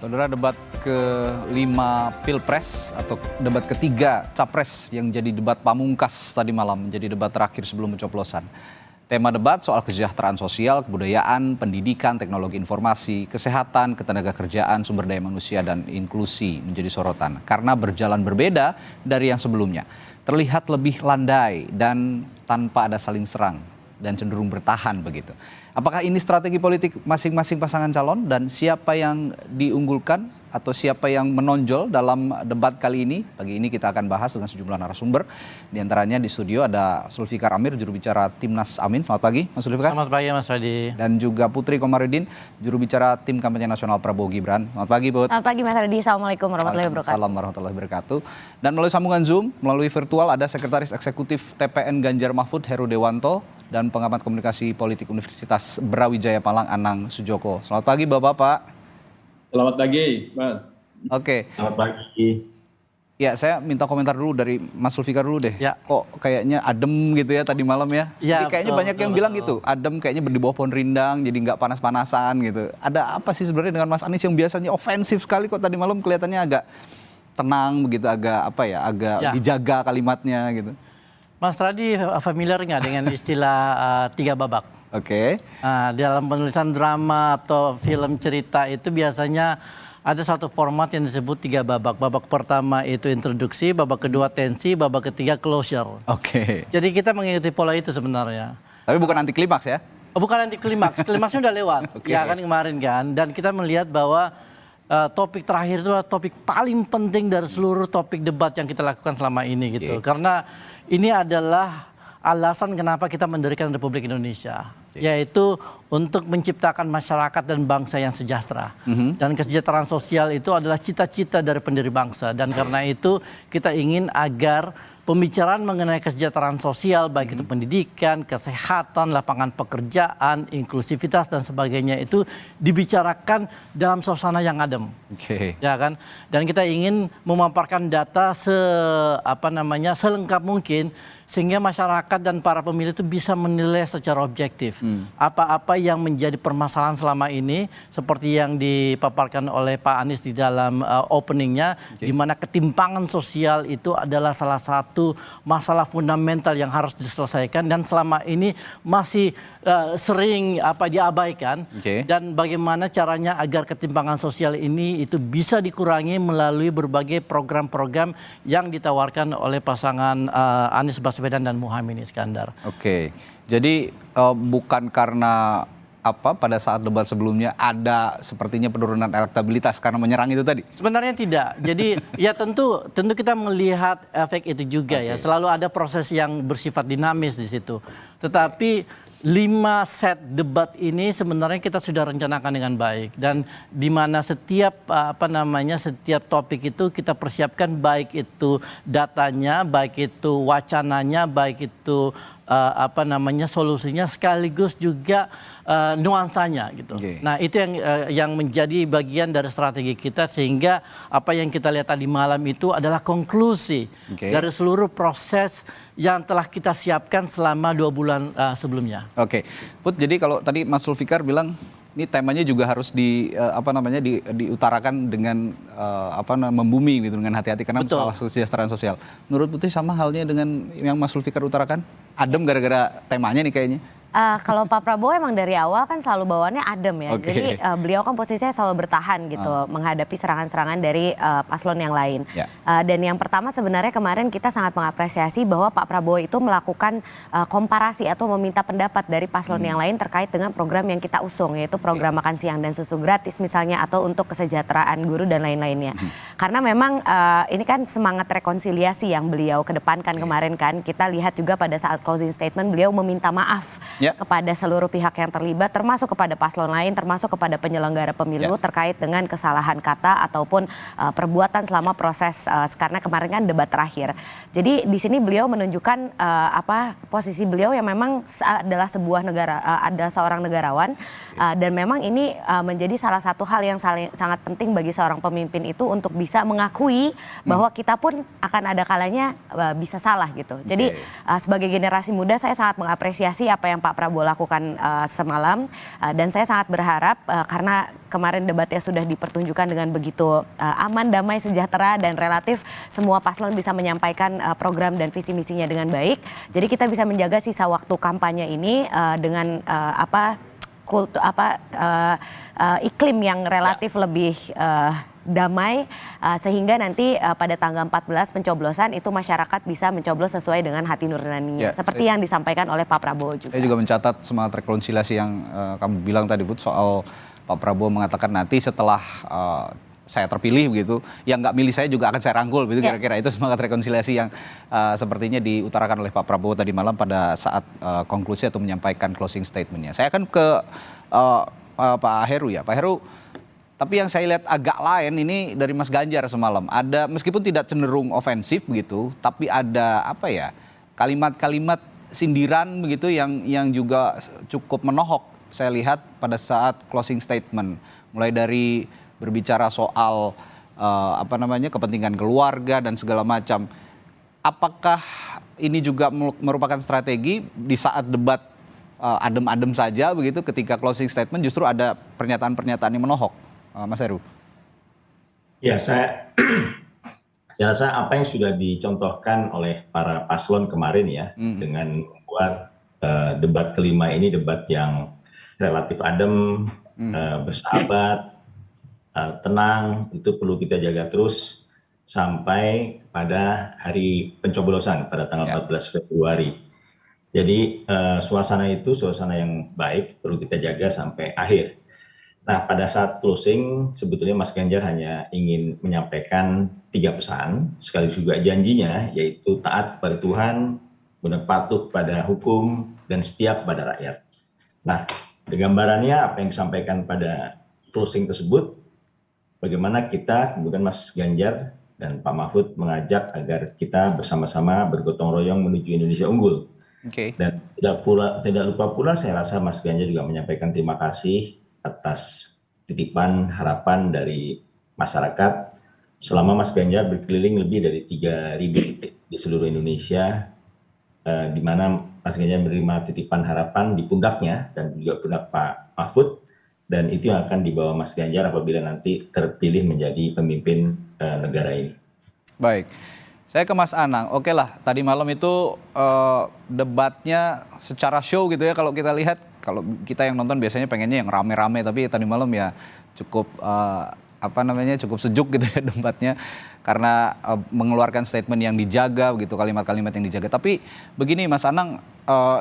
Saudara, debat ke-5 Pilpres atau debat ketiga Capres yang jadi debat pamungkas tadi malam menjadi debat terakhir sebelum pencoblosan. Tema debat soal kesejahteraan sosial, kebudayaan, pendidikan, teknologi informasi, kesehatan, ketenagakerjaan, sumber daya manusia, dan inklusi menjadi sorotan. Karena berjalan berbeda dari yang sebelumnya. Terlihat lebih landai dan tanpa ada saling serang dan cenderung bertahan begitu. Apakah ini strategi politik masing-masing pasangan calon dan siapa yang diunggulkan atau siapa yang menonjol dalam debat kali ini? Pagi ini kita akan bahas dengan sejumlah narasumber. Di antaranya di studio ada Zulfikar Amir, juru bicara Timnas Amin. Selamat pagi, Mas Zulfikar. Selamat pagi, Mas Adi. Dan juga Putri Komarudin, juru bicara Tim Kampanye Nasional Prabowo Gibran. Selamat pagi, Put. Selamat pagi, Mas Adi. Assalamualaikum warahmatullahi wabarakatuh. Assalamualaikum warahmatullahi wabarakatuh. Dan melalui sambungan Zoom, melalui virtual ada Sekretaris Eksekutif TPN Ganjar Mahfud Heru Dewanto dan pengamat komunikasi politik Universitas Brawijaya Malang Anang Sujoko. Selamat pagi, Bapak-bapak. Selamat pagi, Mas. Oke. Selamat pagi. Ya, saya minta komentar dulu dari Mas Zulfikar dulu deh. Ya. Kok kayaknya adem gitu ya tadi malam ya? Ya, Jadi kayaknya betul, banyak yang betul, bilang betul. gitu, adem kayaknya di bawah pohon rindang, jadi nggak panas-panasan gitu. Ada apa sih sebenarnya dengan Mas Anies yang biasanya ofensif sekali kok tadi malam kelihatannya agak tenang begitu, agak apa ya, agak dijaga kalimatnya gitu. Mas Radi familiar nggak dengan istilah 3 babak? Oke. Dalam penulisan drama atau film cerita itu biasanya ada satu format yang disebut 3 babak. Babak pertama itu introduksi, babak kedua tensi, babak ketiga closure. Oke. Jadi kita mengikuti pola itu sebenarnya. Tapi bukan anti klimaks ya? Bukan anti klimaks, klimaksnya udah lewat. Oke. Ya kan kemarin kan. Dan kita melihat bahwa topik terakhir itu adalah topik paling penting dari seluruh topik debat yang kita lakukan selama ini gitu. Karena ini adalah alasan kenapa kita mendirikan Republik Indonesia. Yaitu untuk menciptakan masyarakat dan bangsa yang sejahtera. Dan kesejahteraan sosial itu adalah cita-cita dari pendiri bangsa. Dan karena itu kita ingin agar pembicaraan mengenai kesejahteraan sosial, baik itu pendidikan, kesehatan, lapangan pekerjaan, inklusivitas dan sebagainya itu dibicarakan dalam suasana yang adem. Ya kan? Dan kita ingin memaparkan data selengkap mungkin sehingga masyarakat dan para pemilih itu bisa menilai secara objektif apa-apa yang menjadi permasalahan selama ini, seperti yang dipaparkan oleh Pak Anies di dalam openingnya, di mana ketimpangan sosial itu adalah salah satu masalah fundamental yang harus diselesaikan dan selama ini masih sering diabaikan. Dan bagaimana caranya agar ketimpangan sosial ini itu bisa dikurangi melalui berbagai program-program yang ditawarkan oleh pasangan Anies Baswedan dan Muhaimin Iskandar. Oke, jadi bukan karena pada saat debat sebelumnya ada sepertinya penurunan elektabilitas karena menyerang itu tadi? Sebenarnya tidak. Jadi ya tentu kita melihat efek itu juga ya. Selalu ada proses yang bersifat dinamis di situ. Tetapi 5 set debat ini sebenarnya kita sudah rencanakan dengan baik dan di mana setiap setiap topik itu kita persiapkan, baik itu datanya, baik itu wacananya, baik itu solusinya, sekaligus juga nuansanya gitu. Nah, itu yang menjadi bagian dari strategi kita sehingga apa yang kita lihat tadi malam itu adalah konklusi dari seluruh proses yang telah kita siapkan selama 2 bulan sebelumnya. Oke, Put, jadi kalau tadi Mas Zulfikar bilang ini temanya juga harus diutarakan dengan membumi gitu, dengan hati-hati karena soal kesejahteraan sosial. Menurut Putri sama halnya dengan yang Mas Zulfikar utarakan? Adem gara-gara temanya nih kayaknya. Kalau Pak Prabowo emang dari awal kan selalu bawaannya adem ya. Jadi beliau kan posisinya selalu bertahan gitu menghadapi serangan-serangan dari paslon yang lain. Dan yang pertama sebenarnya kemarin kita sangat mengapresiasi bahwa Pak Prabowo itu melakukan komparasi atau meminta pendapat dari paslon yang lain terkait dengan program yang kita usung, yaitu program makan siang dan susu gratis misalnya, atau untuk kesejahteraan guru dan lain-lainnya. Karena memang ini kan semangat rekonsiliasi yang beliau kedepankan kemarin kan. Kita lihat juga pada saat closing statement beliau meminta maaf kepada seluruh pihak yang terlibat, termasuk kepada paslon lain, termasuk kepada penyelenggara pemilu terkait dengan kesalahan kata ataupun perbuatan selama proses karena kemarin kan debat terakhir. Jadi di sini beliau menunjukkan posisi beliau yang memang adalah sebuah negara, ada seorang negarawan dan memang ini menjadi salah satu hal yang sangat penting bagi seorang pemimpin itu untuk bisa mengakui bahwa kita pun akan ada kalanya bisa salah gitu. Jadi sebagai generasi muda saya sangat mengapresiasi apa yang Pak Prabowo lakukan semalam, dan saya sangat berharap karena kemarin debatnya sudah dipertunjukkan dengan begitu aman, damai, sejahtera, dan relatif semua paslon bisa menyampaikan program dan visi misinya dengan baik. Jadi kita bisa menjaga sisa waktu kampanye ini dengan iklim yang relatif lebih damai, sehingga nanti pada tanggal 14 pencoblosan itu masyarakat bisa mencoblos sesuai dengan hati nuraninya, seperti yang disampaikan oleh Pak Prabowo juga. Saya juga mencatat semangat rekonsiliasi yang kamu bilang tadi, Bud, soal Pak Prabowo mengatakan nanti setelah saya terpilih begitu, yang nggak milih saya juga akan saya rangkul, begitu kira-kira. Itu semangat rekonsiliasi yang sepertinya diutarakan oleh Pak Prabowo tadi malam pada saat konklusi atau menyampaikan closing statementnya. Saya akan ke Pak Heru ya, Pak Heru. Tapi yang saya lihat agak lain ini dari Mas Ganjar semalam. Ada, meskipun tidak cenderung ofensif begitu, tapi ada kalimat-kalimat sindiran begitu yang juga cukup menohok. Saya lihat pada saat closing statement, mulai dari berbicara soal kepentingan keluarga dan segala macam. Apakah ini juga merupakan strategi di saat debat adem-adem saja begitu, ketika closing statement justru ada pernyataan-pernyataan yang menohok, Mas Heru? Ya, saya rasa apa yang sudah dicontohkan oleh para paslon kemarin ya, dengan membuat debat kelima ini debat yang relatif adem, bersahabat, tenang, itu perlu kita jaga terus sampai pada hari pencoblosan pada tanggal 14 Februari. Jadi suasana yang baik perlu kita jaga sampai akhir. Nah, pada saat closing sebetulnya Mas Ganjar hanya ingin menyampaikan 3 pesan, sekaligus juga janjinya, yaitu taat kepada Tuhan, benar patuh pada hukum, dan setia kepada rakyat. Nah, gambarannya apa yang disampaikan pada closing tersebut, bagaimana kita, kemudian Mas Ganjar dan Pak Mahfud mengajak agar kita bersama-sama bergotong royong menuju Indonesia unggul. Dan tidak lupa pula saya rasa Mas Ganjar juga menyampaikan terima kasih atas titipan harapan dari masyarakat selama Mas Ganjar berkeliling lebih dari 3.000 titik di seluruh Indonesia, di mana Mas Ganjar menerima titipan harapan di pundaknya dan juga pundak Pak Mahfud, dan itu yang akan dibawa Mas Ganjar apabila nanti terpilih menjadi pemimpin negara ini. Baik, saya ke Mas Anang. Oke lah, tadi malam itu debatnya secara show gitu ya, kalau kita lihat. Kalau kita yang nonton biasanya pengennya yang rame-rame, tapi tadi malam ya cukup cukup sejuk gitu ya debatnya, karena mengeluarkan statement yang dijaga begitu, kalimat-kalimat yang dijaga. Tapi begini Mas Anang,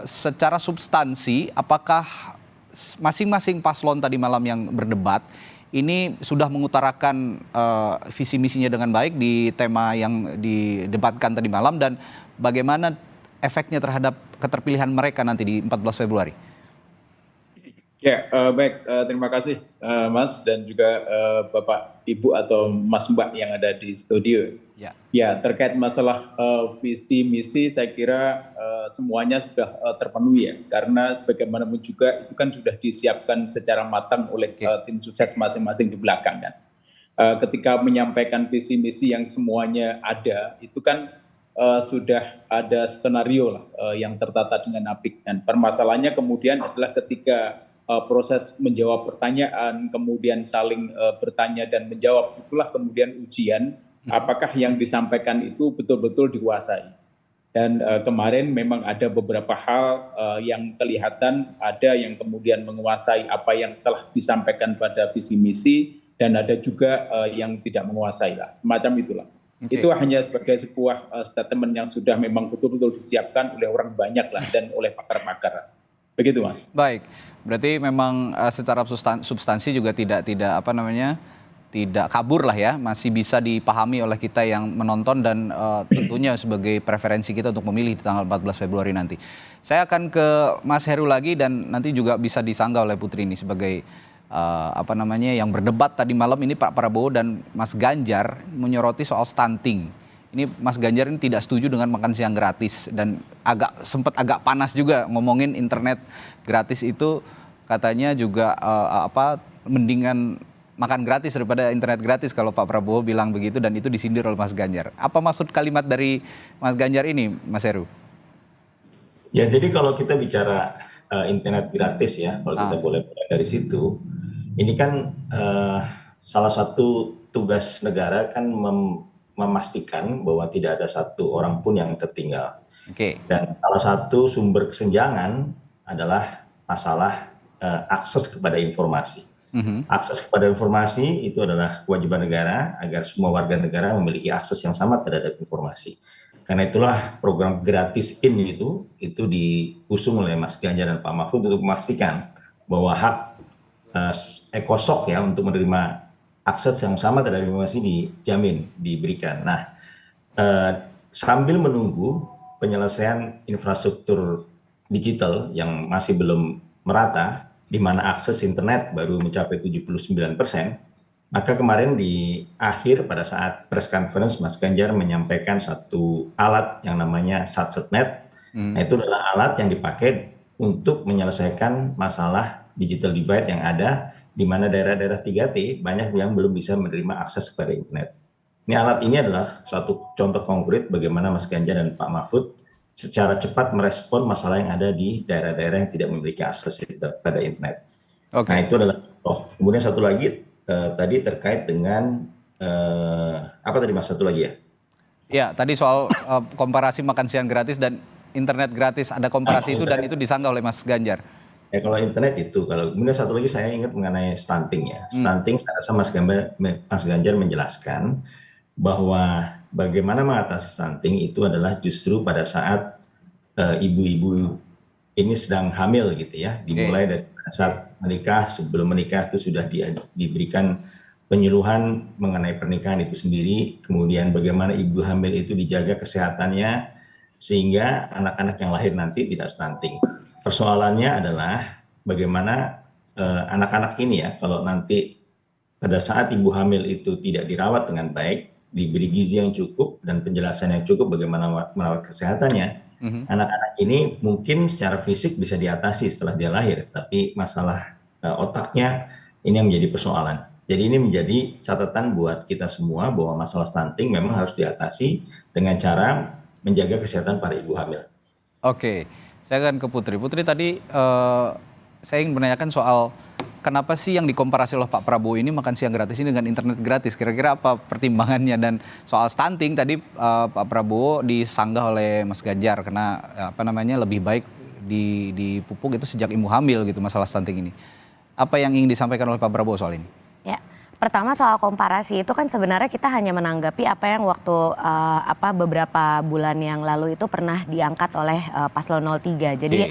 secara substansi apakah masing-masing paslon tadi malam yang berdebat ini sudah mengutarakan visi misinya dengan baik di tema yang didebatkan tadi malam, dan bagaimana efeknya terhadap keterpilihan mereka nanti di 14 Februari? Ya, baik. Terima kasih Mas dan juga Bapak, Ibu atau Mas Mbak yang ada di studio. Ya, terkait masalah visi misi, saya kira semuanya sudah terpenuhi ya. Karena bagaimanapun juga itu kan sudah disiapkan secara matang oleh tim sukses masing-masing di belakang kan. Ketika menyampaikan visi misi yang semuanya ada, itu kan sudah ada skenario lah yang tertata dengan apik. Dan permasalahannya kemudian adalah ketika proses menjawab pertanyaan, kemudian saling bertanya dan menjawab, itulah kemudian ujian apakah yang disampaikan itu betul-betul dikuasai. Dan kemarin memang ada beberapa hal yang kelihatan, ada yang kemudian menguasai apa yang telah disampaikan pada visi misi, dan ada juga yang tidak menguasai lah, semacam itulah. Itu hanya sebagai sebuah statement yang sudah memang betul-betul disiapkan oleh orang banyak lah dan oleh pakar-pakar. Begitu Mas. Baik, berarti memang secara substansi juga tidak kabur lah ya, masih bisa dipahami oleh kita yang menonton, dan tentunya sebagai preferensi kita untuk memilih di tanggal 14 Februari nanti. Saya akan ke Mas Heru lagi, dan nanti juga bisa disanggah oleh Putri ini sebagai yang berdebat tadi malam ini. Pak Prabowo dan Mas Ganjar menyoroti soal stunting. Ini Mas Ganjar ini tidak setuju dengan makan siang gratis, dan sempat agak panas juga ngomongin internet gratis itu, katanya juga mendingan makan gratis daripada internet gratis kalau Pak Prabowo bilang begitu dan itu disindir oleh Mas Ganjar. Apa maksud kalimat dari Mas Ganjar ini, Mas Heru? Ya, jadi kalau kita bicara internet gratis ya, kalau kita boleh mulai dari situ, ini kan salah satu tugas negara kan memastikan bahwa tidak ada satu orang pun yang tertinggal. Dan salah satu sumber kesenjangan adalah masalah akses kepada informasi. Akses kepada informasi itu adalah kewajiban negara agar semua warga negara memiliki akses yang sama terhadap informasi. Karena itulah program gratis itu diusung oleh Mas Ganjar dan Pak Mahfud untuk memastikan bahwa hak ekosok ya untuk menerima akses yang sama terhadap informasi dijamin, diberikan. Nah, sambil menunggu penyelesaian infrastruktur digital yang masih belum merata, di mana akses internet baru mencapai 79%, maka kemarin di akhir pada saat press conference Mas Ganjar menyampaikan satu alat yang namanya SatSetNet. Nah, itu adalah alat yang dipakai untuk menyelesaikan masalah digital divide yang ada di mana daerah-daerah 3T banyak yang belum bisa menerima akses kepada internet. Ini alat ini adalah suatu contoh konkret bagaimana Mas Ganjar dan Pak Mahfud secara cepat merespon masalah yang ada di daerah-daerah yang tidak memiliki akses pada internet. Nah, itu adalah kemudian satu lagi tadi terkait dengan apa tadi Mas, satu lagi ya? Ya, tadi soal komparasi makan siang gratis dan internet gratis, ada komparasi itu dan itu disanggah oleh Mas Ganjar. Ya, kalau internet itu, kalau kemudian satu lagi saya ingat mengenai stunting ya. Stunting, saya rasa Mas Ganjar menjelaskan bahwa bagaimana mengatasi stunting itu adalah justru pada saat ibu-ibu ini sedang hamil gitu ya, dimulai dari saat menikah, sebelum menikah itu sudah diberikan penyuluhan mengenai pernikahan itu sendiri, kemudian bagaimana ibu hamil itu dijaga kesehatannya sehingga anak-anak yang lahir nanti tidak stunting. Persoalannya adalah bagaimana anak-anak ini ya, kalau nanti pada saat ibu hamil itu tidak dirawat dengan baik, diberi gizi yang cukup dan penjelasan yang cukup bagaimana merawat kesehatannya, anak-anak ini mungkin secara fisik bisa diatasi setelah dia lahir, tapi masalah otaknya ini yang menjadi persoalan. Jadi ini menjadi catatan buat kita semua bahwa masalah stunting memang harus diatasi dengan cara menjaga kesehatan para ibu hamil. Oke, saya akan ke Putri. Putri, tadi saya ingin menanyakan soal kenapa sih yang dikomparasi oleh Pak Prabowo ini makan siang gratis ini dengan internet gratis? Kira-kira apa pertimbangannya? Dan soal stunting tadi Pak Prabowo disanggah oleh Mas Ganjar karena lebih baik dipupuk itu sejak ibu hamil gitu, masalah stunting ini. Apa yang ingin disampaikan oleh Pak Prabowo soal ini? Ya, pertama soal komparasi itu kan sebenarnya kita hanya menanggapi apa yang waktu beberapa bulan yang lalu itu pernah diangkat oleh Paslon 03. Jadi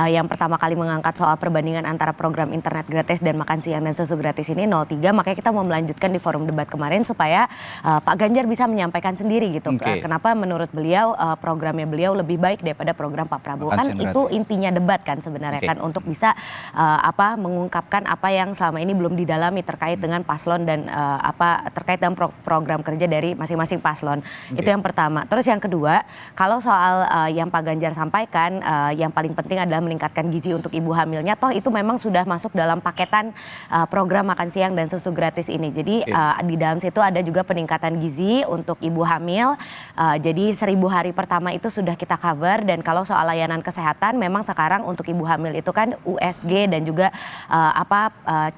yang pertama kali mengangkat soal perbandingan antara program internet gratis dan makan siang dan susu gratis ini 03, makanya kita mau melanjutkan di forum debat kemarin supaya Pak Ganjar bisa menyampaikan sendiri gitu. Kenapa menurut beliau programnya beliau lebih baik daripada program Pak Prabowo. Kan itu intinya debat kan sebenarnya kan untuk bisa mengungkapkan apa yang selama ini belum didalami terkait dengan paslon dan terkait dengan program kerja dari masing-masing paslon. Itu yang pertama. Terus yang kedua, kalau soal yang Pak Ganjar sampaikan, yang paling penting adalah meningkatkan gizi untuk ibu hamilnya, toh itu memang sudah masuk dalam paketan program makan siang dan susu gratis ini. Jadi di dalam situ ada juga peningkatan gizi untuk ibu hamil. Jadi 1000 hari pertama itu sudah kita cover, dan kalau soal layanan kesehatan memang sekarang untuk ibu hamil itu kan USG dan juga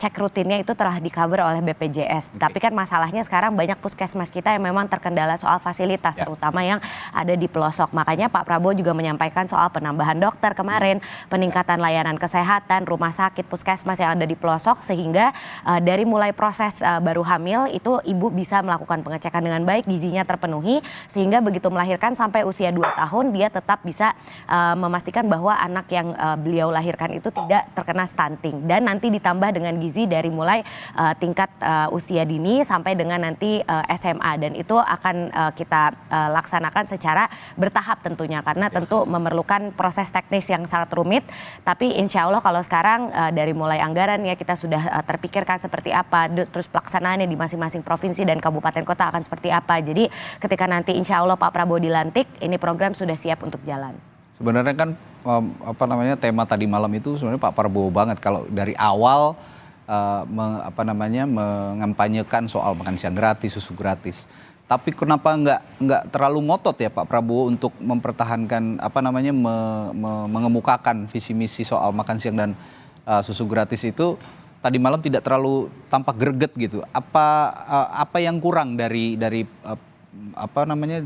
cek rutinnya itu telah di cover oleh BPJS. Tapi kan masalahnya sekarang banyak puskesmas kita yang memang terkendala soal fasilitas, terutama yang ada di pelosok. Makanya Pak Prabowo juga menyampaikan soal penambahan dokter kemarin, peningkatan layanan kesehatan, rumah sakit, puskesmas yang ada di pelosok, sehingga dari mulai proses baru hamil itu ibu bisa melakukan pengecekan dengan baik, gizinya terpenuhi, sehingga begitu melahirkan sampai usia 2 tahun dia tetap bisa memastikan bahwa anak yang beliau lahirkan itu tidak terkena stunting. Dan nanti ditambah dengan gizi dari mulai tingkat usia dini sampai dengan nanti SMA, dan itu akan kita laksanakan secara bertahap tentunya, karena tentu memerlukan proses teknis yang sangat rumit. Tapi insya Allah kalau sekarang dari mulai anggaran ya kita sudah terpikirkan seperti apa, terus pelaksanaannya di masing-masing provinsi dan kabupaten kota akan seperti apa. Jadi ketika nanti insya Allah Pak Prabowo dilantik, ini program sudah siap untuk jalan. Sebenarnya kan tema tadi malam itu sebenarnya Pak Prabowo banget. Kalau dari awal mengampanyekan soal makan siang gratis, susu gratis. Tapi kenapa nggak terlalu ngotot ya Pak Prabowo untuk mempertahankan mengemukakan visi misi soal makan siang dan susu gratis itu tadi malam tidak terlalu tampak greget gitu. Apa yang kurang dari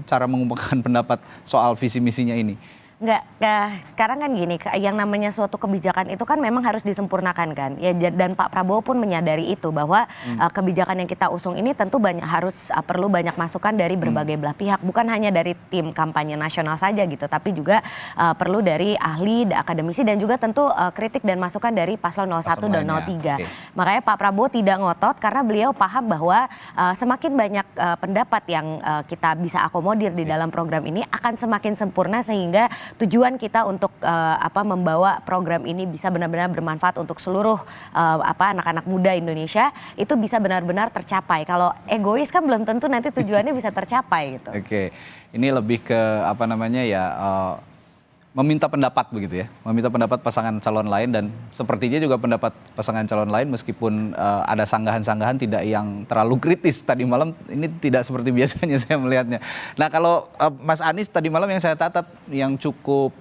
cara mengemukakan pendapat soal visi misinya ini? Enggak, sekarang kan gini, yang namanya suatu kebijakan itu kan memang harus disempurnakan kan. Ya, dan Pak Prabowo pun menyadari itu bahwa kebijakan yang kita usung ini tentu perlu banyak masukan dari berbagai belah pihak, bukan hanya dari tim kampanye nasional saja gitu, tapi juga perlu dari ahli, akademisi dan juga tentu kritik dan masukan dari paslon 01 dan 03. Okay. Makanya Pak Prabowo tidak ngotot karena beliau paham bahwa semakin banyak pendapat yang kita bisa akomodir di dalam program ini akan semakin sempurna sehingga tujuan kita untuk membawa program ini bisa benar-benar bermanfaat untuk seluruh anak-anak muda Indonesia itu bisa benar-benar tercapai. Kalau egois kan belum tentu nanti tujuannya bisa tercapai gitu. Oke, ini lebih ke meminta pendapat begitu ya, meminta pendapat pasangan calon lain dan sepertinya juga pendapat pasangan calon lain meskipun ada sanggahan-sanggahan tidak yang terlalu kritis tadi malam, ini tidak seperti biasanya saya melihatnya. Nah kalau Mas Anies tadi malam yang saya catat yang cukup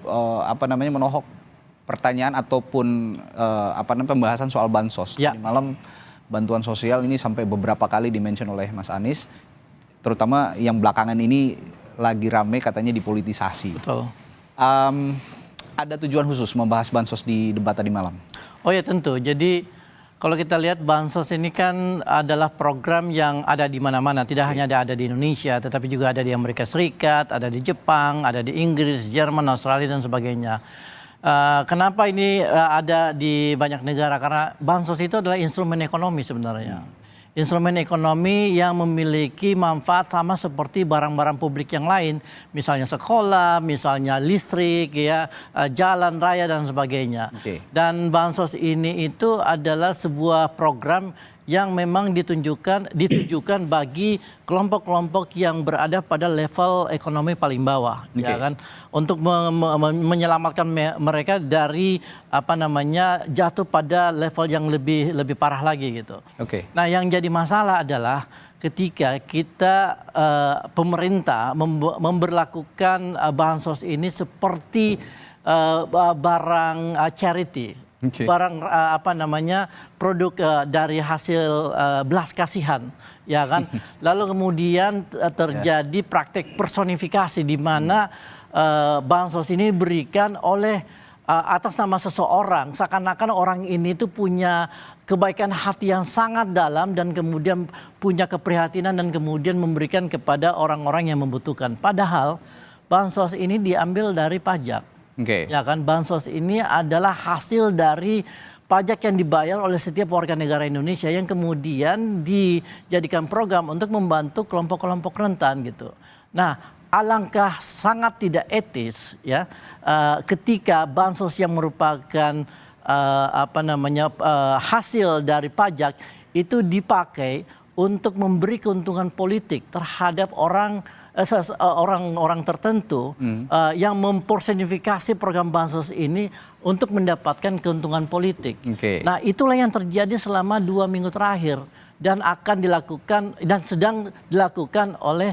menohok pertanyaan ataupun pembahasan soal bansos. Ya. Tadi malam bantuan sosial ini sampai beberapa kali dimention oleh Mas Anies, terutama yang belakangan ini lagi rame katanya dipolitisasi. Betul. Ada tujuan khusus membahas bansos di debat tadi malam? Oh ya tentu. Jadi kalau kita lihat bansos ini kan adalah program yang ada di mana-mana. Tidak hanya ada di Indonesia, tetapi juga ada di Amerika Serikat, ada di Jepang, ada di Inggris, Jerman, Australia dan sebagainya. Kenapa ini ada di banyak negara? Karena bansos itu adalah instrumen ekonomi sebenarnya. Instrumen ekonomi yang memiliki manfaat sama seperti barang-barang publik yang lain, misalnya sekolah, misalnya listrik, ya, jalan raya dan sebagainya. Okay. Dan bansos ini itu adalah sebuah program yang memang ditujukan bagi kelompok-kelompok yang berada pada level ekonomi paling bawah, ya kan, untuk menyelamatkan mereka dari jatuh pada level yang lebih parah lagi gitu. Okay. Nah, yang jadi masalah adalah ketika kita pemerintah memberlakukan bansos ini seperti barang charity. Okay. Barang produk dari hasil belas kasihan, ya kan. Lalu kemudian terjadi praktek personifikasi di mana bansos ini diberikan oleh atas nama seseorang, seakan-akan orang ini tuh punya kebaikan hati yang sangat dalam dan kemudian punya keprihatinan dan kemudian memberikan kepada orang-orang yang membutuhkan. Padahal bansos ini diambil dari pajak. Okay. Ya kan, bansos ini adalah hasil dari pajak yang dibayar oleh setiap warga negara Indonesia yang kemudian dijadikan program untuk membantu kelompok-kelompok rentan gitu. Nah, alangkah sangat tidak etis ya ketika bansos yang merupakan hasil dari pajak itu dipakai untuk memberi keuntungan politik terhadap orang tertentu yang mempersonifikasi program bansos ini untuk mendapatkan keuntungan politik. Okay. Nah, itulah yang terjadi selama 2 minggu terakhir dan akan dilakukan dan sedang dilakukan oleh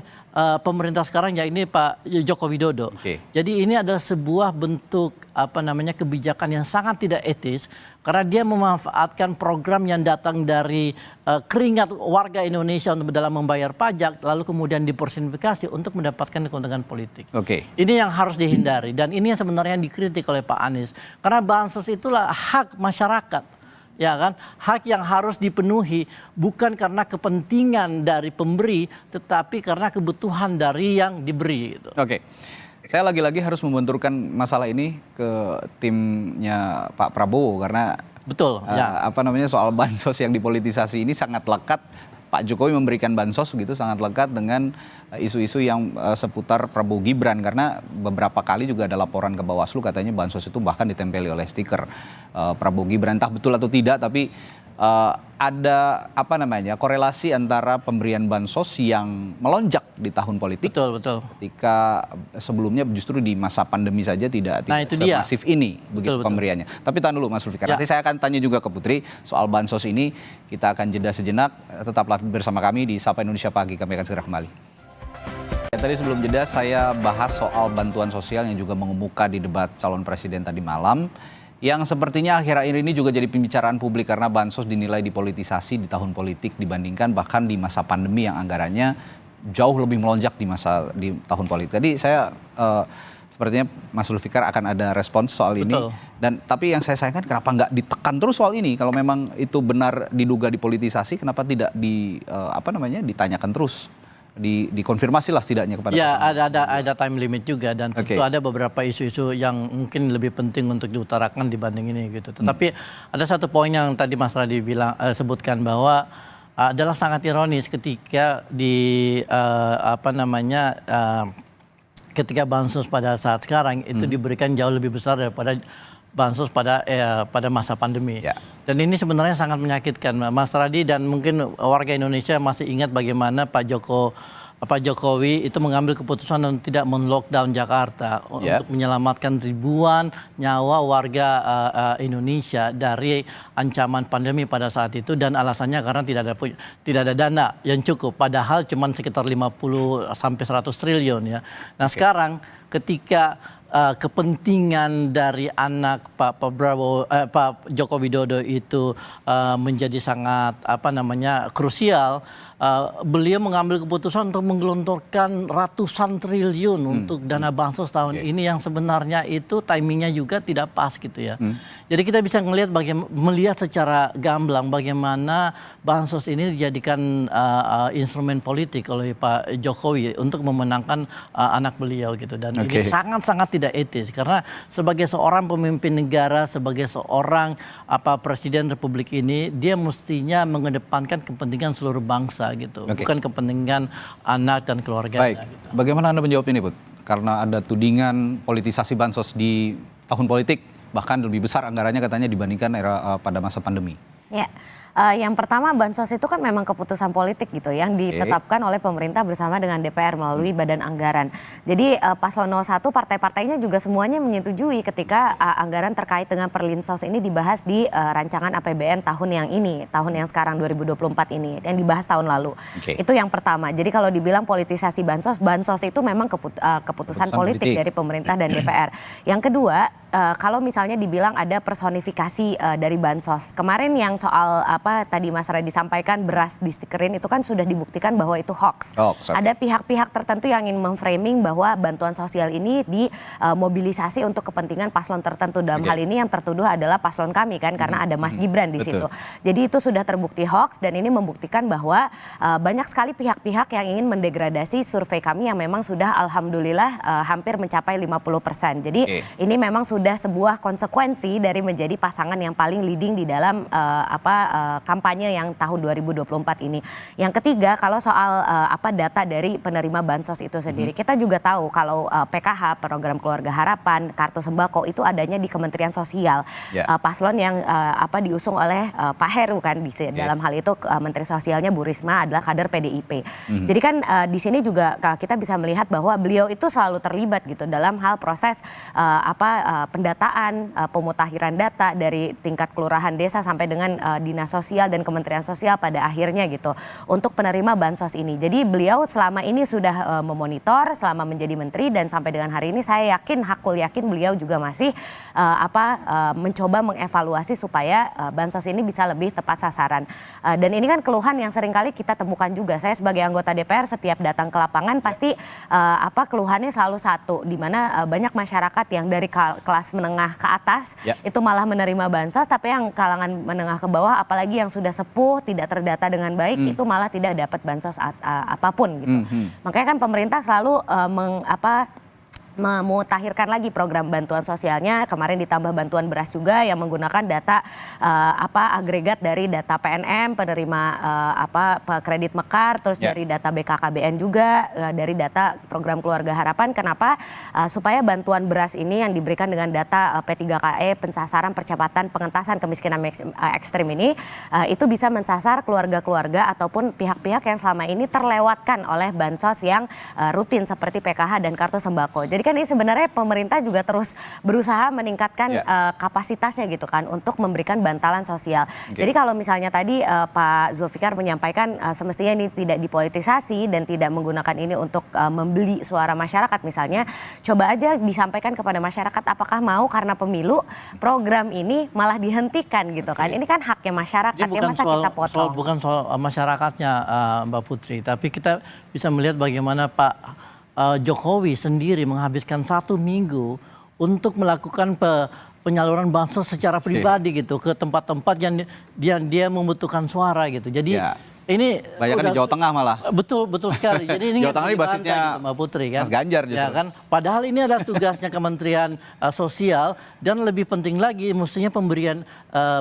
pemerintah sekarang, ya ini Pak Joko Widodo. Okay. Jadi ini adalah sebuah bentuk kebijakan yang sangat tidak etis karena dia memanfaatkan program yang datang dari keringat warga Indonesia untuk dalam membayar pajak lalu kemudian dipersonifikasi untuk mendapatkan keuntungan politik. Okay. Ini yang harus dihindari dan ini yang sebenarnya dikritik oleh Pak Anies karena bansos itulah hak masyarakat. Ya kan, hak yang harus dipenuhi bukan karena kepentingan dari pemberi, tetapi karena kebutuhan dari yang diberi. Gitu. Oke, saya lagi-lagi harus membenturkan masalah ini ke timnya Pak Prabowo karena betul. Soal bansos yang dipolitisasi ini sangat lekat. Pak Jokowi memberikan bansos begitu sangat lekat dengan isu-isu yang seputar Prabowo Gibran karena beberapa kali juga ada laporan ke Bawaslu katanya bansos itu bahkan ditempeli oleh stiker Prabowo Gibran, entah betul atau tidak, tapi ada apa namanya korelasi antara pemberian bansos yang melonjak di tahun politik. Betul. Ketika sebelumnya justru di masa pandemi saja tidak itu dia. semasif ini begitu pemberiannya. Tapi tahan dulu Mas Zulfikar. Nanti saya akan tanya juga ke Putri soal bansos ini. Kita akan jeda sejenak. Tetaplah bersama kami di Sapa Indonesia Pagi. Kami akan segera kembali. Tadi sebelum jeda saya bahas soal bantuan sosial yang juga mengemuka di debat calon presiden tadi malam. Yang sepertinya akhir-akhir ini juga jadi pembicaraan publik karena bansos dinilai dipolitisasi di tahun politik dibandingkan bahkan di masa pandemi yang anggarannya jauh lebih melonjak di tahun politik. Tadi saya sepertinya Mas Zulfikar akan ada respons soal ini. Dan tapi yang saya sayangkan kenapa nggak ditekan terus soal ini? Kalau memang itu benar diduga dipolitisasi, kenapa tidak ditanyakan terus? Dikonfirmasi lah setidaknya kepada ada time limit juga dan tentu ada beberapa isu-isu yang mungkin lebih penting untuk diutarakan dibanding ini gitu. Tetapi ada satu poin yang tadi Mas Radi sebutkan bahwa adalah sangat ironis ketika ketika bansos pada saat sekarang itu diberikan jauh lebih besar daripada bansos pada masa pandemi. Dan ini sebenarnya sangat menyakitkan Mas Radi dan mungkin warga Indonesia masih ingat bagaimana Pak Jokowi itu mengambil keputusan untuk tidak men-lockdown Jakarta untuk menyelamatkan ribuan nyawa warga Indonesia dari ancaman pandemi pada saat itu dan alasannya karena tidak ada dana yang cukup padahal cuma sekitar 50 sampai 100 triliun ya. Nah, sekarang ketika kepentingan dari anak Pak Joko Widodo itu menjadi sangat krusial, beliau mengambil keputusan untuk menggelontorkan ratusan triliun untuk dana bansos tahun ini yang sebenarnya itu timingnya juga tidak pas gitu ya. Jadi kita bisa melihat secara gamblang bagaimana bansos ini dijadikan instrumen politik oleh Pak Jokowi untuk memenangkan anak beliau gitu dan ini sangat-sangat tidak etis karena sebagai seorang pemimpin negara, sebagai seorang presiden republik ini dia mestinya mengedepankan kepentingan seluruh bangsa gitu, bukan kepentingan anak dan keluarganya. Baik, bagaimana Anda menjawab ini, Put? Karena ada tudingan politisasi bansos di tahun politik, bahkan lebih besar anggarannya katanya dibandingkan era pada masa pandemi. Ya, yang pertama bansos itu kan memang keputusan politik gitu yang ditetapkan oleh pemerintah bersama dengan DPR melalui Badan Anggaran. Jadi Paslon 01 partai-partainya juga semuanya menyetujui ketika anggaran terkait dengan Perlinsos ini dibahas di rancangan APBN tahun yang sekarang 2024 ini yang dibahas tahun lalu. Itu yang pertama. Jadi kalau dibilang politisasi bansos itu memang keputusan politik dari pemerintah dan DPR. Yang kedua, kalau misalnya dibilang ada personifikasi dari bansos. Kemarin yang soal tadi Mas Radi sampaikan beras di stikerin itu kan sudah dibuktikan bahwa itu hoax. Ada pihak-pihak tertentu yang ingin memframing bahwa bantuan sosial ini dimobilisasi untuk kepentingan paslon tertentu. Dalam hal ini yang tertuduh adalah paslon kami kan karena ada Mas Gibran di situ. Jadi itu sudah terbukti hoax dan ini membuktikan bahwa banyak sekali pihak-pihak yang ingin mendegradasi survei kami yang memang sudah alhamdulillah hampir mencapai 50%. Jadi ini memang sudah sebuah konsekuensi dari menjadi pasangan yang paling leading di dalam kampanye yang tahun 2024 ini. Yang ketiga, kalau soal data dari penerima bansos itu sendiri, kita juga tahu kalau PKH, program Keluarga Harapan, kartu sembako itu adanya di Kementerian Sosial. Paslon yang diusung oleh Pak Heru kan dalam hal itu Menteri Sosialnya Bu Risma adalah kader PDIP. Jadi kan di sini juga kita bisa melihat bahwa beliau itu selalu terlibat gitu dalam hal proses pendataan, pemutakhiran data dari tingkat kelurahan desa sampai dengan Dinas Sosial dan Kementerian Sosial pada akhirnya gitu untuk penerima bansos ini. Jadi beliau selama ini sudah memonitor selama menjadi menteri dan sampai dengan hari ini saya yakin beliau juga masih mencoba mengevaluasi supaya bansos ini bisa lebih tepat sasaran. Dan ini kan keluhan yang seringkali kita temukan juga. Saya sebagai anggota DPR setiap datang ke lapangan pasti keluhannya selalu satu, di mana banyak masyarakat yang dari kelas menengah ke atas itu malah menerima bansos, tapi yang kalangan menengah ke bawah apalagi yang sudah sepuh tidak terdata dengan baik itu malah tidak dapat bansos apapun gitu. Makanya kan pemerintah selalu memutakhirkan lagi program bantuan sosialnya. Kemarin ditambah bantuan beras juga yang menggunakan data agregat dari data PNM, penerima kredit Mekar, terus dari data BKKBN juga, dari data program Keluarga Harapan. Kenapa? Supaya bantuan beras ini yang diberikan dengan data P3KE, pensasaran percepatan pengentasan kemiskinan ekstrim ini, itu bisa mensasar keluarga-keluarga ataupun pihak-pihak yang selama ini terlewatkan oleh bansos yang rutin seperti PKH dan kartu sembako. Jadi kan ini sebenarnya pemerintah juga terus berusaha meningkatkan kapasitasnya gitu kan untuk memberikan bantalan sosial. Jadi kalau misalnya tadi Pak Zulfikar menyampaikan semestinya ini tidak dipolitisasi dan tidak menggunakan ini untuk membeli suara masyarakat misalnya, coba aja disampaikan kepada masyarakat apakah mau karena pemilu program ini malah dihentikan gitu kan. Ini kan haknya masyarakat, ya masa kita potong. Bukan soal masyarakatnya Mbak Putri, tapi kita bisa melihat bagaimana Pak Jokowi sendiri menghabiskan 1 minggu untuk melakukan penyaluran bansos secara pribadi gitu ke tempat-tempat yang dia membutuhkan suara gitu. Jadi ini banyak di Jawa Tengah malah. Betul sekali. Jadi ini Jawa Tengah ini basisnya gitu, Mbak Putri kan. Mas Ganjar justru. Ya kan. Padahal ini adalah tugasnya Kementerian Sosial dan lebih penting lagi mestinya pemberian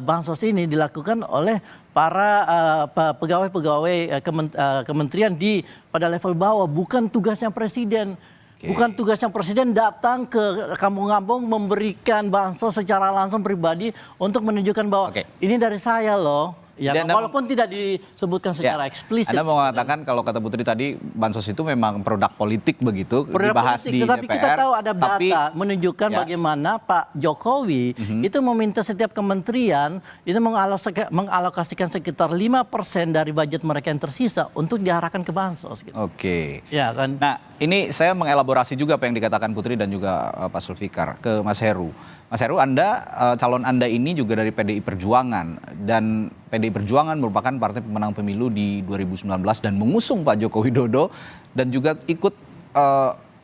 bansos ini dilakukan oleh para pegawai-pegawai kementerian pada level bawah, bukan tugasnya presiden. Bukan tugasnya presiden datang ke kampung-kampung memberikan bansos secara langsung pribadi untuk menunjukkan bahwa ini dari saya loh. Ya, walaupun tidak disebutkan secara eksplisit. Anda mau mengatakan kalau kata Putri tadi bansos itu memang produk politik begitu, dibahas di tetapi DPR. Kita tahu ada data menunjukkan bagaimana Pak Jokowi itu meminta setiap kementerian itu mengalokasikan sekitar 5% dari budget mereka yang tersisa untuk diarahkan ke bansos. Gitu. Ya kan. Nah ini saya mengelaborasi juga apa yang dikatakan Putri dan juga Pak Zulfikar ke Mas Heru. Mas Heru, calon Anda ini juga dari PDI Perjuangan, dan PDI Perjuangan merupakan partai pemenang pemilu di 2019 dan mengusung Pak Joko Widodo dan juga ikut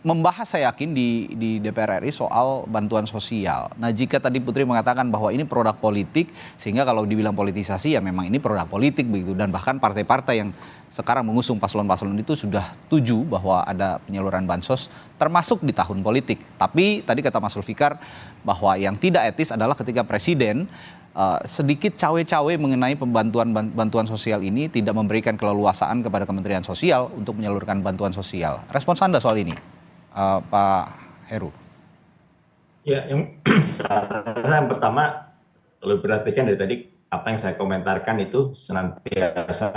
membahas saya yakin di DPR RI soal bantuan sosial. Nah jika tadi Putri mengatakan bahwa ini produk politik, sehingga kalau dibilang politisasi ya memang ini produk politik begitu, dan bahkan partai-partai yang sekarang mengusung paslon-paslon itu sudah setuju bahwa ada penyaluran bansos termasuk di tahun politik. Tapi tadi kata Mas Zulfikar bahwa yang tidak etis adalah ketika presiden sedikit cawe-cawe mengenai bantuan sosial ini, tidak memberikan keleluasaan kepada Kementerian Sosial untuk menyalurkan bantuan sosial. Respons Anda soal ini, Pak Heru? Ya, yang pertama kalau perhatikan dari tadi apa yang saya komentarkan itu senantiasa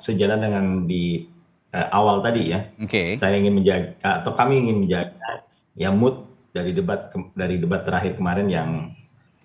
sejalan dengan di awal tadi ya. Saya ingin menjaga atau kami ingin menjaga ya mood dari debat terakhir kemarin yang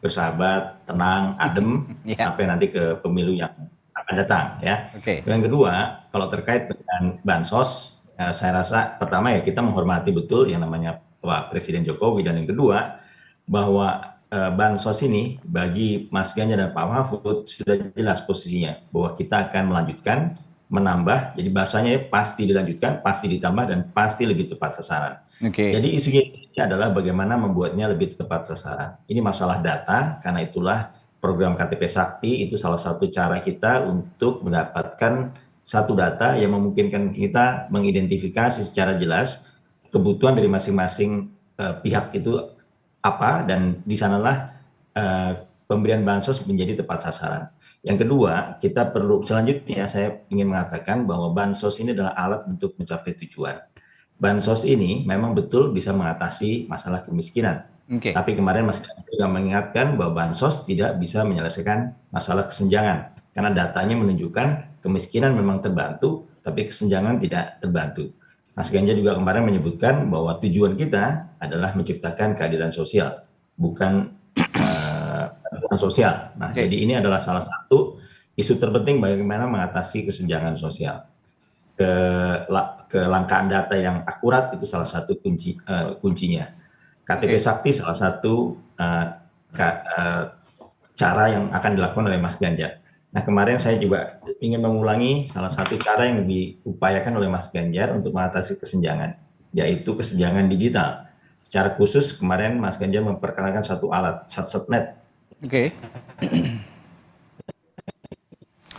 bersahabat, tenang, adem sampai nanti ke pemilu yang akan datang ya. Yang kedua, kalau terkait dengan bansos, saya rasa pertama ya kita menghormati betul yang namanya Pak Presiden Jokowi, dan yang kedua bahwa bansos ini bagi Mas Ganjar dan Pak Mahfud sudah jelas posisinya bahwa kita akan melanjutkan, menambah, jadi bahasanya pasti dilanjutkan, pasti ditambah, dan pasti lebih tepat sasaran. Jadi isunya adalah bagaimana membuatnya lebih tepat sasaran. Ini masalah data, karena itulah program KTP Sakti itu salah satu cara kita untuk mendapatkan satu data yang memungkinkan kita mengidentifikasi secara jelas kebutuhan dari masing-masing pihak itu apa, dan di sanalah pemberian bansos menjadi tepat sasaran. Yang kedua, kita perlu selanjutnya saya ingin mengatakan bahwa bansos ini adalah alat untuk mencapai tujuan. Bansos ini memang betul bisa mengatasi masalah kemiskinan. Tapi kemarin Mas juga mengingatkan bahwa bansos tidak bisa menyelesaikan masalah kesenjangan, karena datanya menunjukkan kemiskinan memang terbantu, tapi kesenjangan tidak terbantu. Mas Ganjar juga kemarin menyebutkan bahwa tujuan kita adalah menciptakan keadilan sosial, bukan bantuan sosial. Nah, jadi ini adalah salah satu isu terpenting bagaimana mengatasi kesenjangan sosial. Kelangkaan data yang akurat itu salah satu kuncinya. KTP Sakti salah satu cara yang akan dilakukan oleh Mas Ganjar. Nah, kemarin saya juga ingin mengulangi salah satu cara yang diupayakan oleh Mas Ganjar untuk mengatasi kesenjangan, yaitu kesenjangan digital. Secara khusus kemarin Mas Ganjar memperkenalkan satu alat, SatSatNet.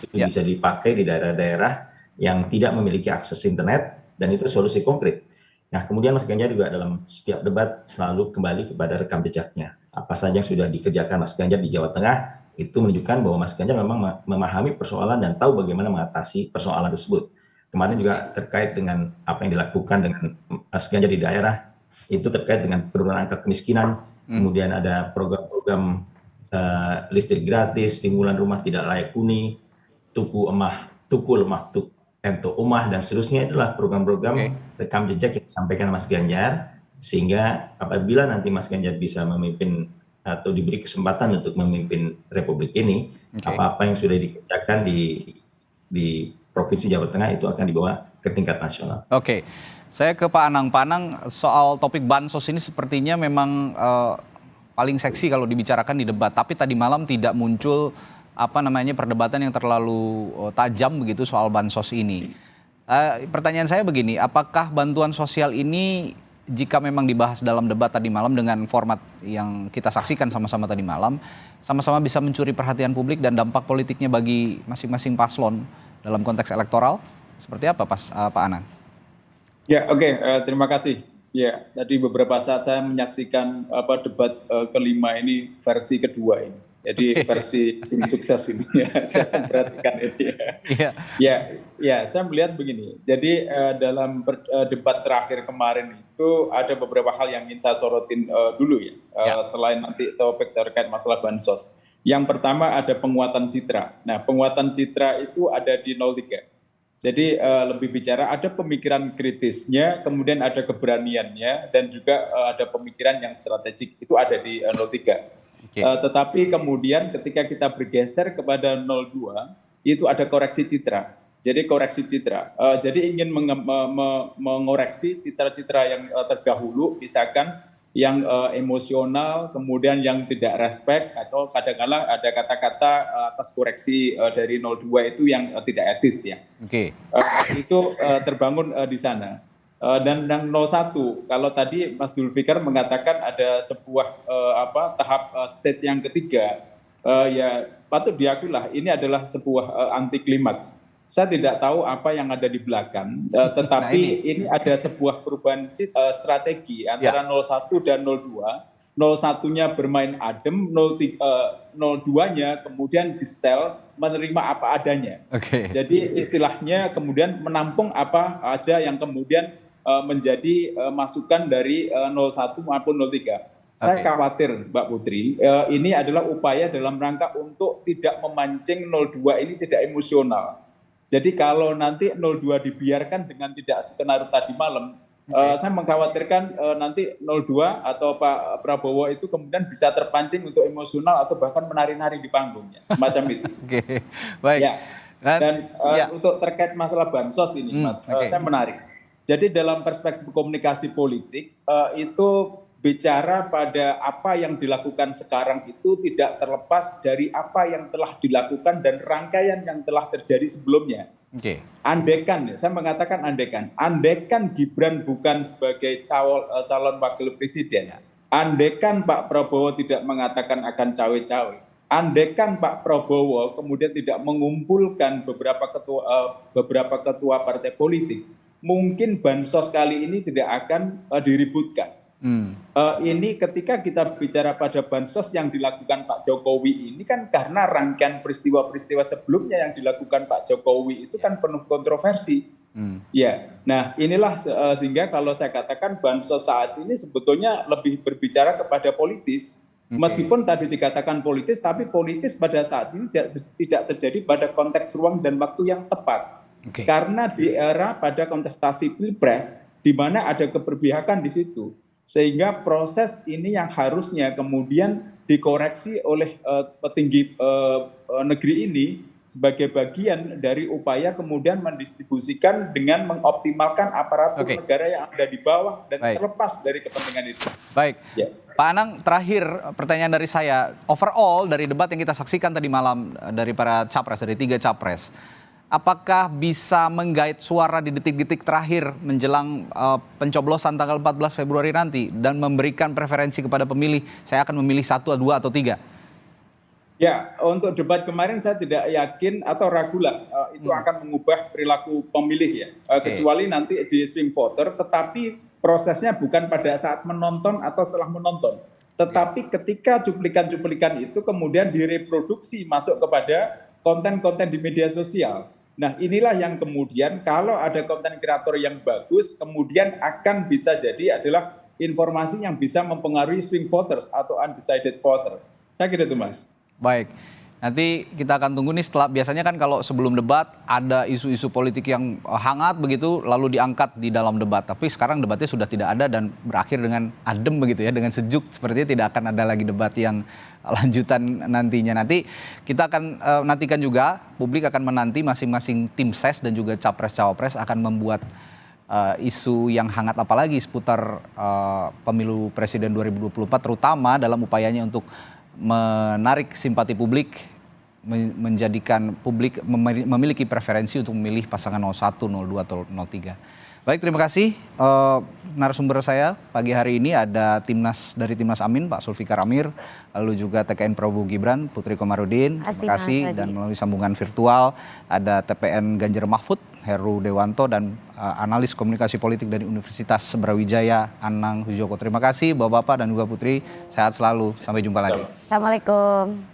Itu bisa dipakai di daerah-daerah yang tidak memiliki akses internet, dan itu solusi konkret. Nah, kemudian Mas Ganjar juga dalam setiap debat selalu kembali kepada rekam jejaknya. Apa saja yang sudah dikerjakan Mas Ganjar di Jawa Tengah, itu menunjukkan bahwa Mas Ganjar memang memahami persoalan dan tahu bagaimana mengatasi persoalan tersebut. Kemarin juga terkait dengan apa yang dilakukan dengan Mas Ganjar di daerah, itu terkait dengan penurunan angka kemiskinan, kemudian ada program-program listrik gratis, stimulan rumah tidak layak huni, tuku lemah ento umah, dan seterusnya. Itulah program-program rekam jejak yang disampaikan Mas Ganjar, sehingga apabila nanti Mas Ganjar bisa memimpin atau diberi kesempatan untuk memimpin Republik ini, apa-apa yang sudah dikerjakan di Provinsi Jawa Tengah itu akan dibawa ke tingkat nasional. Oke, saya ke Pak Anang. Pak Anang, soal topik bansos ini sepertinya memang paling seksi kalau dibicarakan di debat, tapi tadi malam tidak muncul perdebatan yang terlalu tajam begitu soal bansos ini. Pertanyaan saya begini, apakah bantuan sosial ini jika memang dibahas dalam debat tadi malam dengan format yang kita saksikan sama-sama tadi malam, sama-sama bisa mencuri perhatian publik dan dampak politiknya bagi masing-masing paslon dalam konteks elektoral? Seperti apa Pak Anang? Ya, oke, terima kasih. Ya, tadi beberapa saat saya menyaksikan debat kelima ini versi kedua ini. Jadi versi tim sukses ini ya, saya memperhatikan ini ya. Saya melihat begini. Jadi dalam debat terakhir kemarin itu ada beberapa hal yang ingin saya sorotin dulu ya. Selain nanti topik terkait masalah bansos. Yang pertama ada penguatan citra. Nah, penguatan citra itu ada di 03. Jadi lebih bicara ada pemikiran kritisnya, kemudian ada keberaniannya, dan juga ada pemikiran yang strategik, itu ada di 03. Tetapi kemudian ketika kita bergeser kepada 02, itu ada koreksi citra. Jadi koreksi citra, jadi ingin mengoreksi citra-citra yang terdahulu, misalkan yang emosional, kemudian yang tidak respect, atau kadang-kadang ada kata-kata atas koreksi dari 02 itu yang tidak etis ya. Itu terbangun di sana. Dan yang 01, kalau tadi Mas Zulfikar mengatakan ada sebuah tahap stage yang ketiga, ya patut diakuilah ini adalah sebuah anti klimaks. Saya tidak tahu apa yang ada di belakang, tetapi ini ada sebuah perubahan strategi antara 01 dan 02. 01-nya bermain adem, 02-nya kemudian di-setel menerima apa adanya. Jadi istilahnya kemudian menampung apa aja yang kemudian menjadi masukan dari 01 maupun 03. Saya khawatir Mbak Putri, ini adalah upaya dalam rangka untuk tidak memancing 02 ini tidak emosional. Jadi kalau nanti 02 dibiarkan dengan tidak skenario tadi malam, saya mengkhawatirkan nanti 02 atau Pak Prabowo itu kemudian bisa terpancing untuk emosional atau bahkan menari-nari di panggungnya, semacam itu. Baik. Ya. Dan untuk terkait masalah bansos ini, Mas, saya menarik. Jadi dalam perspektif komunikasi politik itu bicara pada apa yang dilakukan sekarang itu tidak terlepas dari apa yang telah dilakukan dan rangkaian yang telah terjadi sebelumnya. Andekan, saya mengatakan andekan Gibran bukan sebagai calon wakil presiden, andekan Pak Prabowo tidak mengatakan akan cawe-cawe, andekan Pak Prabowo kemudian tidak mengumpulkan beberapa ketua partai politik, mungkin bansos kali ini tidak akan diributkan. Ini ketika kita bicara pada bansos yang dilakukan Pak Jokowi ini kan karena rangkaian peristiwa-peristiwa sebelumnya yang dilakukan Pak Jokowi itu kan penuh kontroversi. Ya, nah inilah sehingga kalau saya katakan bansos saat ini sebetulnya lebih berbicara kepada politis. Meskipun tadi dikatakan politis, tapi politis pada saat ini tidak terjadi pada konteks ruang dan waktu yang tepat. Karena di era pada kontestasi Pilpres, di mana ada keberpihakan di situ. Sehingga proses ini yang harusnya kemudian dikoreksi oleh petinggi negeri ini sebagai bagian dari upaya kemudian mendistribusikan dengan mengoptimalkan aparatur negara yang ada di bawah dan terlepas dari kepentingan itu. Baik, Pak Anang, terakhir pertanyaan dari saya, overall dari debat yang kita saksikan tadi malam dari para capres, dari 3 capres, apakah bisa menggait suara di detik-detik terakhir menjelang pencoblosan tanggal 14 Februari nanti dan memberikan preferensi kepada pemilih, saya akan memilih 1, 2, atau 3? Ya, untuk debat kemarin saya tidak yakin atau ragu lah itu akan mengubah perilaku pemilih ya, kecuali nanti di swing voter, tetapi prosesnya bukan pada saat menonton atau setelah menonton, tetapi ketika cuplikan-cuplikan itu kemudian direproduksi masuk kepada konten-konten di media sosial. Nah, inilah yang kemudian kalau ada konten kreator yang bagus, kemudian akan bisa jadi adalah informasi yang bisa mempengaruhi swing voters atau undecided voters. Saya kira itu, Mas. Baik. Nanti kita akan tunggu nih setelah, biasanya kan kalau sebelum debat ada isu-isu politik yang hangat begitu lalu diangkat di dalam debat. Tapi sekarang debatnya sudah tidak ada dan berakhir dengan adem begitu ya, dengan sejuk. Sepertinya tidak akan ada lagi debat yang lanjutan nantinya. Nanti kita akan nantikan juga, publik akan menanti masing-masing tim ses dan juga capres-cawapres akan membuat isu yang hangat apalagi seputar pemilu presiden 2024, terutama dalam upayanya untuk menarik simpati publik, menjadikan publik memiliki preferensi untuk memilih pasangan 01, 02, atau 03. Baik, terima kasih. Narasumber saya pagi hari ini ada dari Timnas Amin, Pak Sulfikar Amir, lalu juga TKN Prabowo Gibran, Putri Komarudin. Terima kasih. Dan melalui sambungan virtual ada TPN Ganjar Mahfud, Heru Dewanto, dan analis komunikasi politik dari Universitas Brawijaya, Anang Wijoko. Terima kasih Bapak-Bapak dan juga Putri. Sehat selalu. Sampai jumpa lagi. Assalamualaikum.